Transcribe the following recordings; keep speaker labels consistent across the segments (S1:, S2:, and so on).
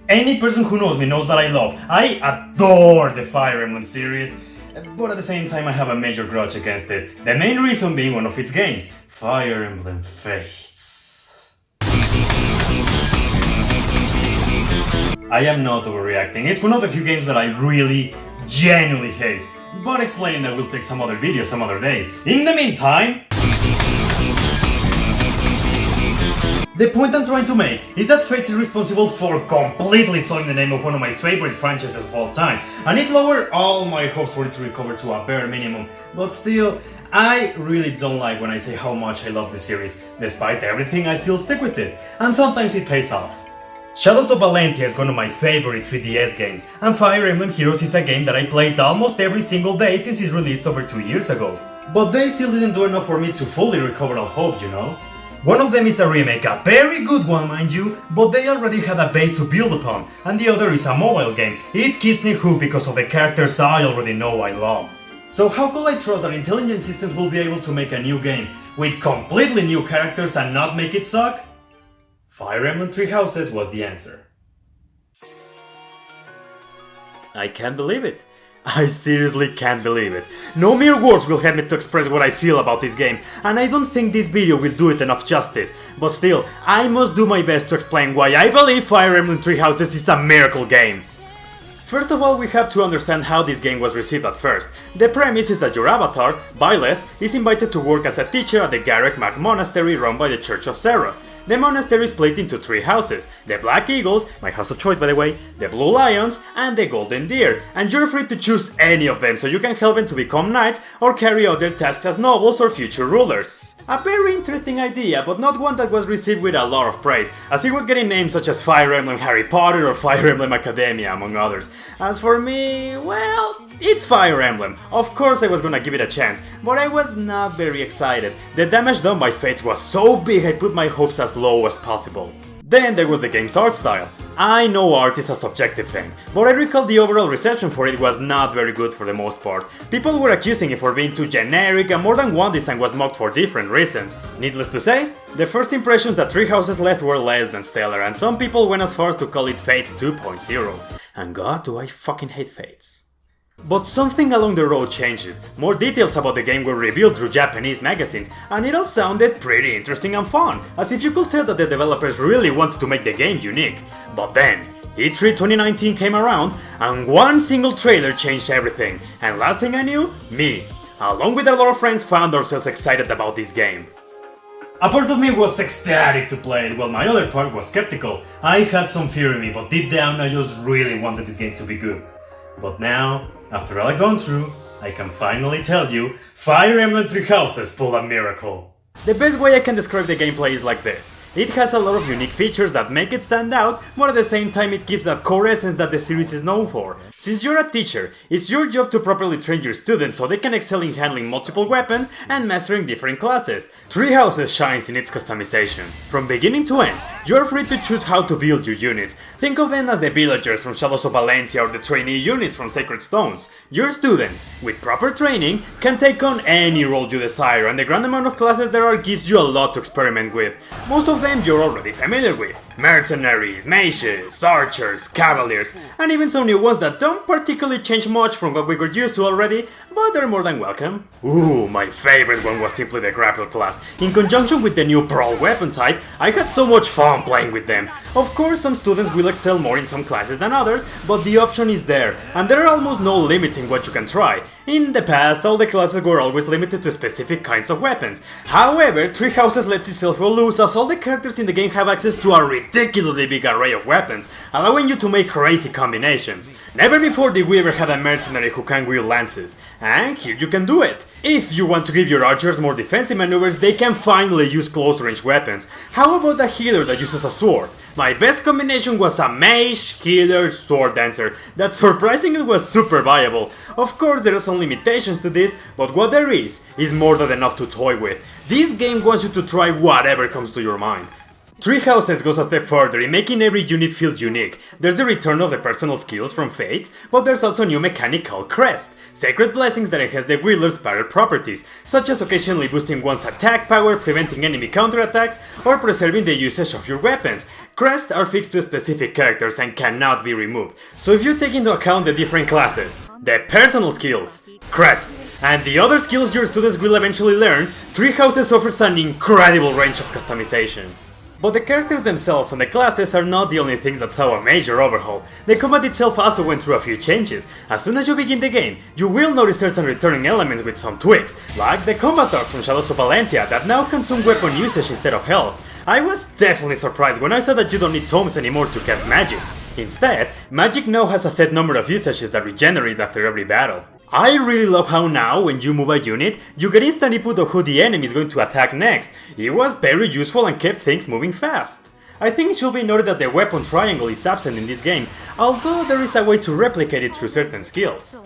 S1: Any person who knows me knows that I adore the Fire Emblem series, but at the same time I have a major grudge against it. The main reason being one of its games, Fire Emblem Fates. I am not overreacting, it's one of the few games that I really, genuinely hate. But explaining that will take some other video some other day. In the meantime, the point I'm trying to make is that Fates is responsible for completely sullying the name of one of my favorite franchises of all time, and it lowered all my hopes for it to recover to a bare minimum. But still, I really don't like when I say how much I love the series. Despite everything, I still stick with it, and sometimes it pays off. Shadows of Valentia is one of my favorite 3DS games, and Fire Emblem Heroes is a game that I played almost every single day since its release over 2 years ago. But they still didn't do enough for me to fully recover all hope, you know? One of them is a remake, a very good one mind you, but they already had a base to build upon, and the other is a mobile game. It keeps me hooked because of the characters I already know I love. So how could I trust that Intelligent Systems will be able to make a new game with completely new characters and not make it suck? Fire Emblem Three Houses was the answer. I can't believe it. I seriously can't believe it. No mere words will help me to express what I feel about this game, and I don't think this video will do it enough justice, but still, I must do my best to explain why I believe Fire Emblem Three Houses is a miracle game. First of all, we have to understand how this game was received at first. The premise is that your avatar, Byleth, is invited to work as a teacher at the Garreg Mach Monastery run by the Church of Zeros. The monastery is split into 3 houses, the Black Eagles, my house of choice by the way, the Blue Lions, and the Golden Deer, and you're free to choose any of them so you can help them to become knights or carry out their tasks as nobles or future rulers. A very interesting idea, but not one that was received with a lot of praise, as it was getting names such as Fire Emblem Harry Potter or Fire Emblem Academia, among others. As for me, well, it's Fire Emblem. Of course I was gonna give it a chance, but I was not very excited. The damage done by Fates was so big I put my hopes as low as possible. Then there was the game's art style. I know art is a subjective thing, but I recall the overall reception for it was not very good for the most part. People were accusing it for being too generic, and more than one design was mocked for different reasons. Needless to say, the first impressions that Three Houses left were less than stellar, and some people went as far as to call it Fates 2.0. And god, do I fucking hate Fates. But something along the road changed. More details about the game were revealed through Japanese magazines, and it all sounded pretty interesting and fun, as if you could tell that the developers really wanted to make the game unique. But then, E3 2019 came around, and one single trailer changed everything, and last thing I knew, me, along with a lot of friends, found ourselves excited about this game. A part of me was ecstatic to play it, while my other part was skeptical. I had some fear in me, but deep down I just really wanted this game to be good. But now, after all I've gone through, I can finally tell you, Fire Emblem Three Houses pulled a miracle. The best way I can describe the gameplay is like this. It has a lot of unique features that make it stand out, but at the same time it keeps that core essence that the series is known for. Since you're a teacher, it's your job to properly train your students so they can excel in handling multiple weapons and mastering different classes. Three Houses shines in its customization. From beginning to end, you're free to choose how to build your units. Think of them as the villagers from Shadows of Valentia or the trainee units from Sacred Stones. Your students, with proper training, can take on any role you desire, and the grand amount of classes there are gives you a lot to experiment with. Most of them you're already familiar with. Mercenaries, mages, archers, cavaliers, and even some new ones that don't particularly change much from what we were used to already, but they're more than welcome. Ooh, my favorite one was simply the grapple class. In conjunction with the new Brawl weapon type, I had so much fun playing with them. Of course, some students will excel more in some classes than others, but the option is there, and there are almost no limits in what you can try. In the past, all the classes were always limited to specific kinds of weapons. However, Three Houses lets itself go loose as all the characters in the game have access to a ridiculously big array of weapons, allowing you to make crazy combinations. Never before did we ever have a mercenary who can wield lances, and here you can do it. If you want to give your archers more defensive maneuvers, they can finally use close-range weapons. How about a healer that uses a sword? My best combination was a mage, healer, sword dancer that surprisingly was super viable. Of course there are some limitations to this, but what there is more than enough to toy with. This game wants you to try whatever comes to your mind. Three Houses goes a step further in making every unit feel unique. There's the return of the personal skills from Fates, but there's also a new mechanic called Crest, Sacred Blessings that enhance the wielder's power properties, such as occasionally boosting one's attack power, preventing enemy counterattacks, or preserving the usage of your weapons. Crests are fixed to specific characters and cannot be removed, so if you take into account the different classes, the personal skills, Crest, and the other skills your students will eventually learn, Three Houses offers an incredible range of customization. But the characters themselves and the classes are not the only things that saw a major overhaul. The combat itself also went through a few changes. As soon as you begin the game, you will notice certain returning elements with some tweaks, like the combat arts from Shadows of Valentia that now consume weapon usage instead of health. I was definitely surprised when I saw that you don't need tomes anymore to cast magic. Instead, magic now has a set number of usages that regenerate after every battle. I really love how now, when you move a unit, you get instant input of who the enemy is going to attack next. It was very useful and kept things moving fast. I think it should be noted that the weapon triangle is absent in this game, although there is a way to replicate it through certain skills.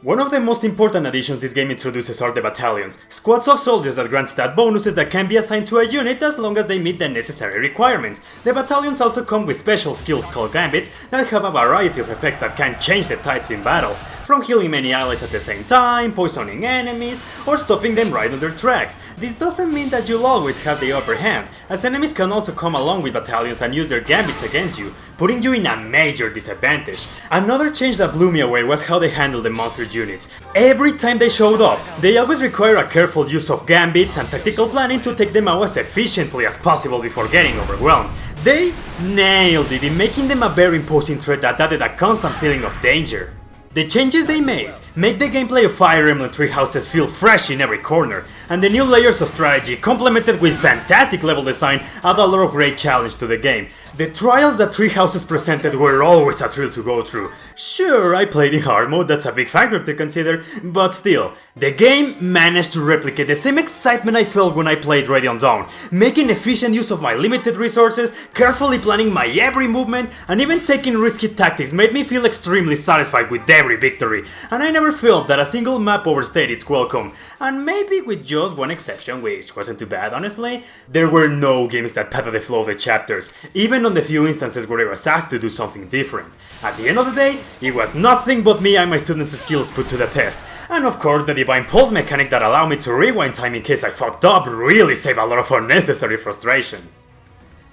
S1: One of the most important additions this game introduces are the battalions, squads of soldiers that grant stat bonuses that can be assigned to a unit as long as they meet the necessary requirements. The battalions also come with special skills called gambits that have a variety of effects that can change the tides in battle, from healing many allies at the same time, poisoning enemies, or stopping them right on their tracks. This doesn't mean that you'll always have the upper hand, as enemies can also come along with battalions and use their gambits against you, putting you in a major disadvantage. Another change that blew me away was how they handled the monster units. Every time they showed up, they always require a careful use of gambits and tactical planning to take them out as efficiently as possible before getting overwhelmed. They nailed it in making them a very imposing threat that added a constant feeling of danger. The changes they made make the gameplay of Fire Emblem Three Houses feel fresh in every corner, and the new layers of strategy, complemented with fantastic level design, add a lot of great challenge to the game. The trials that Three Houses presented were always a thrill to go through. Sure, I played in hard mode, that's a big factor to consider, but still, the game managed to replicate the same excitement I felt when I played Radiant Dawn, making efficient use of my limited resources, carefully planning my every movement, and even taking risky tactics made me feel extremely satisfied with every victory, and I never felt that a single map overstayed its welcome, and maybe with just one exception, which wasn't too bad honestly, there were no games that patted the flow of the chapters, even on the few instances where I was asked to do something different. At the end of the day, it was nothing but me and my students' skills put to the test, and of course the Divine Pulse mechanic that allowed me to rewind time in case I fucked up really saved a lot of unnecessary frustration.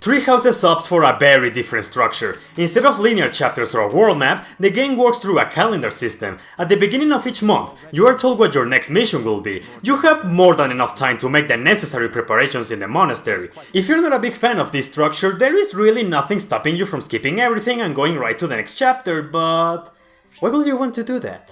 S1: Three Houses opts for a very different structure. Instead of linear chapters or a world map, the game works through a calendar system. At the beginning of each month, you are told what your next mission will be. You have more than enough time to make the necessary preparations in the monastery. If you're not a big fan of this structure, there is really nothing stopping you from skipping everything and going right to the next chapter, but why would you want to do that?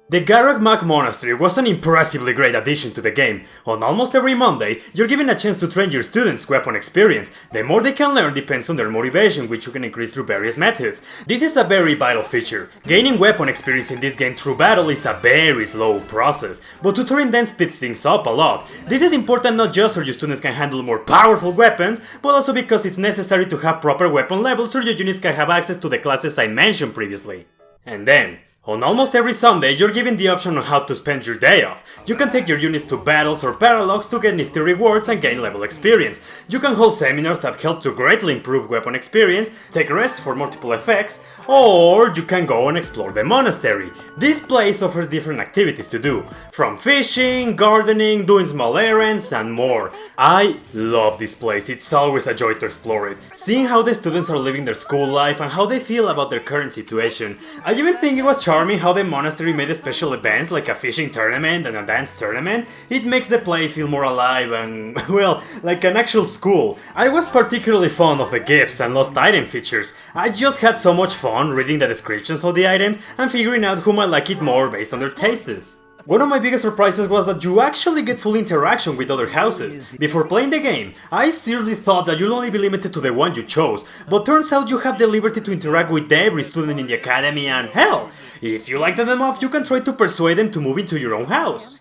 S1: The Garreg Mach Monastery was an impressively great addition to the game. On almost every Monday, you're given a chance to train your students' weapon experience. The more they can learn depends on their motivation, which you can increase through various methods. This is a very vital feature. Gaining weapon experience in this game through battle is a very slow process, but tutoring then speeds things up a lot. This is important not just so your students can handle more powerful weapons, but also because it's necessary to have proper weapon levels so your units can have access to the classes I mentioned previously. And then, on almost every Sunday, you're given the option on how to spend your day off. You can take your units to battles or paralogs to get nifty rewards and gain level experience. You can hold seminars that help to greatly improve weapon experience, take rests for multiple effects, or you can go and explore the monastery. This place offers different activities to do, from fishing, gardening, doing small errands, and more. I love this place, it's always a joy to explore it. Seeing how the students are living their school life and how they feel about their current situation. I even think it was charming how the monastery made special events like a fishing tournament and a dance tournament. It makes the place feel more alive and, well, like an actual school. I was particularly fond of the gifts and lost item features. I just had so much fun reading the descriptions of the items and figuring out who might like it more based on their tastes. One of my biggest surprises was that you actually get full interaction with other houses. Before playing the game, I seriously thought that you'll only be limited to the one you chose, but turns out you have the liberty to interact with every student in the academy, and hell, if you like them enough, you can try to persuade them to move into your own house.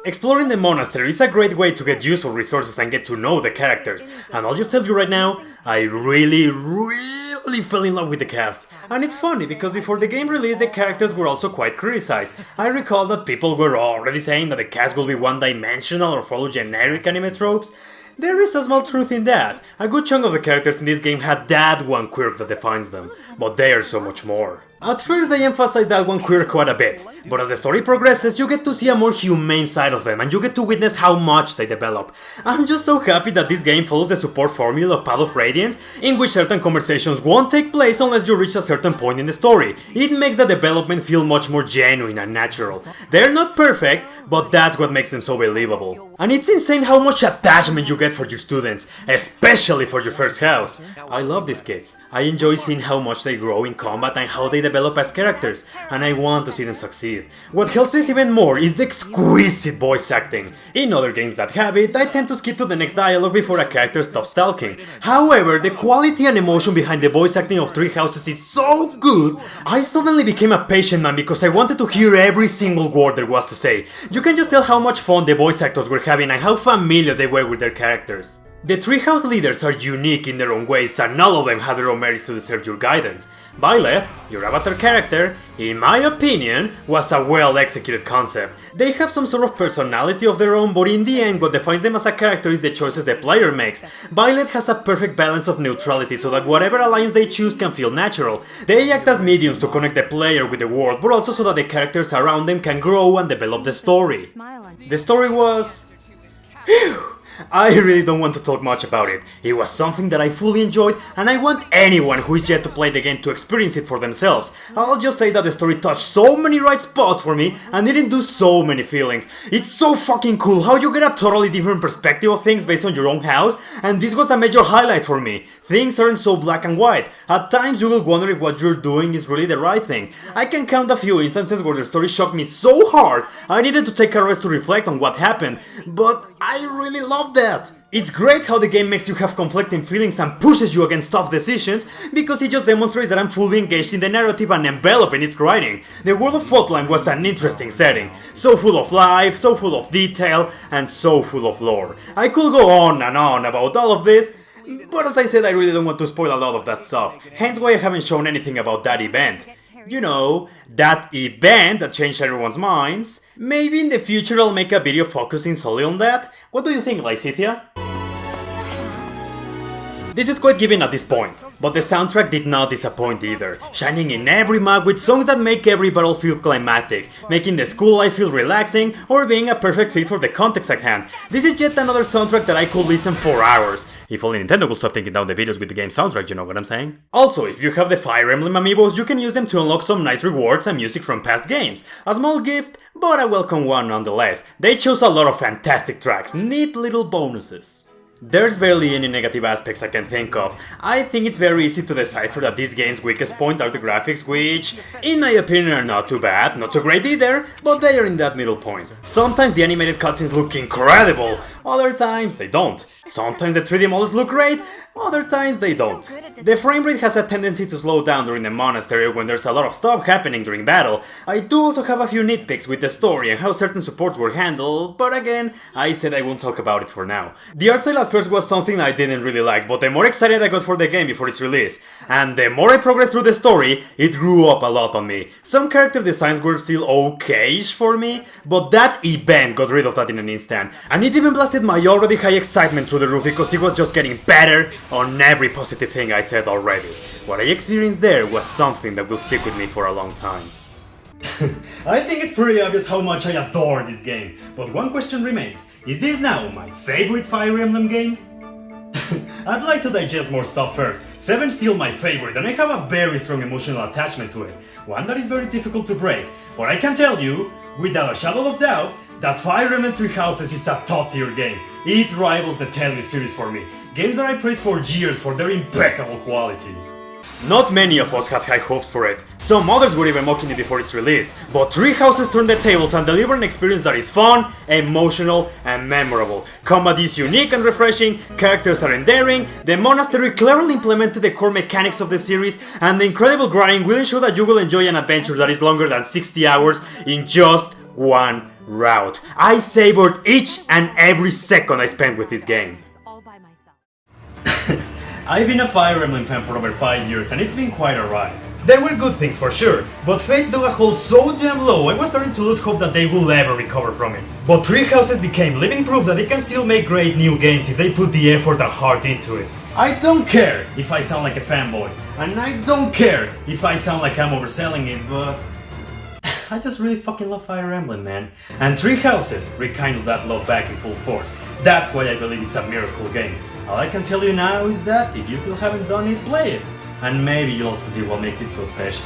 S1: Exploring the monastery is a great way to get useful resources and get to know the characters, and I'll just tell you right now, I really fell in love with the cast. And it's funny, because before the game release the characters were also quite criticized. I recall that people were already saying that the cast will be one-dimensional or follow generic anime tropes. There is a small truth in that. A good chunk of the characters in this game had that one quirk that defines them, but they are so much more. At first they emphasize that one quirk quite a bit, but as the story progresses you get to see a more humane side of them and you get to witness how much they develop. I'm just so happy that this game follows the support formula of Path of Radiance, in which certain conversations won't take place unless you reach a certain point in the story. It makes the development feel much more genuine and natural. They're not perfect, but that's what makes them so believable. And it's insane how much attachment you get for your students, especially for your first house. I love these kids. I enjoy seeing how much they grow in combat and how they develop as characters, and I want to see them succeed. What helps this even more is the exquisite voice acting. In other games that have it, I tend to skip to the next dialogue before a character stops talking. However, the quality and emotion behind the voice acting of Three Houses is so good, I suddenly became a patient man because I wanted to hear every single word there was to say. You can just tell how much fun the voice actors were having and how familiar they were with their characters. The Treehouse leaders are unique in their own ways and all of them have their own merits to deserve your guidance. Byleth, your avatar character, in my opinion, was a well-executed concept. They have some sort of personality of their own, but in the end what defines them as a character is the choices the player makes. Byleth has a perfect balance of neutrality so that whatever alliance they choose can feel natural. They act as mediums to connect the player with the world, but also so that the characters around them can grow and develop the story. The story was... Phew! I really don't want to talk much about it. It was something that I fully enjoyed and I want anyone who is yet to play the game to experience it for themselves. I'll just say that the story touched so many right spots for me and didn't do so many feelings. It's so fucking cool how you get a totally different perspective of things based on your own house, and this was a major highlight for me. Things aren't so black and white. At times you will wonder if what you're doing is really the right thing. I can count a few instances where the story shocked me so hard I needed to take a rest to reflect on what happened, but I really love that. It's great how the game makes you have conflicting feelings and pushes you against tough decisions, because it just demonstrates that I'm fully engaged in the narrative and enveloped in its writing. The world of Fotland was an interesting setting, so full of life, so full of detail, and so full of lore. I could go on and on about all of this, but as I said, I really don't want to spoil a lot of that stuff, hence why I haven't shown anything about that event. You know, that event that changed everyone's minds. Maybe in the future I'll make a video focusing solely on that? What do you think, Lysithia? This is quite given at this point, but the soundtrack did not disappoint either, shining in every map with songs that make every battle feel climactic, making the school life feel relaxing, or being a perfect fit for the context at hand. This is yet another soundtrack that I could listen for hours. If only Nintendo could stop taking down the videos with the game soundtrack, you know what I'm saying? Also, if you have the Fire Emblem amiibos, you can use them to unlock some nice rewards and music from past games. A small gift, but a welcome one nonetheless. They chose a lot of fantastic tracks, neat little bonuses. There's barely any negative aspects I can think of. I think it's very easy to decipher that this game's weakest point are the graphics, which, in my opinion, are not too bad, not too great either, but they are in that middle point. Sometimes the animated cutscenes look incredible, other times they don't. Sometimes the 3D models look great, other times they don't. The frame rate has a tendency to slow down during the monastery when there's a lot of stuff happening during battle. I do also have a few nitpicks with the story and how certain supports were handled, but again, I said I won't talk about it for now. The art style at first was something I didn't really like, but the more excited I got for the game before its release, and the more I progressed through the story, it grew up a lot on me. Some character designs were still okay-ish for me, but that event got rid of that in an instant, and it even blasted my already high excitement through the roof because it was just getting better on every positive thing I said already. What I experienced there was something that will stick with me for a long time. I think it's pretty obvious how much I adore this game, but one question remains. Is this now my favorite Fire Emblem game? I'd like to digest more stuff first. 7's still my favorite and I have a very strong emotional attachment to it, one that is very difficult to break, but I can tell you, without a shadow of doubt, that Fire Emblem Three Houses is a top tier game. It rivals the Tellu series for me, games that I praised for years for their impeccable quality. Not many of us had high hopes for it, some others were even mocking it before its release, but Three Houses turned the tables and delivered an experience that is fun, emotional, and memorable. Combat is unique and refreshing, characters are endearing, the monastery cleverly implemented the core mechanics of the series, and the incredible grinding will ensure that you will enjoy an adventure that is longer than 60 hours in just one route. I savored each and every second I spent with this game. I've been a Fire Emblem fan for over 5 years and it's been quite a ride. There were good things for sure, but Fates dug a hole so damn low I was starting to lose hope that they will ever recover from it. But Three Houses became living proof that they can still make great new games if they put the effort and heart into it. I don't care if I sound like a fanboy, and I don't care if I sound like I'm overselling it, but I just really fucking love Fire Emblem, man. And Three Houses rekindled that love back in full force. That's why I believe it's a miracle game. All I can tell you now is that if you still haven't done it, play it. And maybe you'll also see what makes it so special.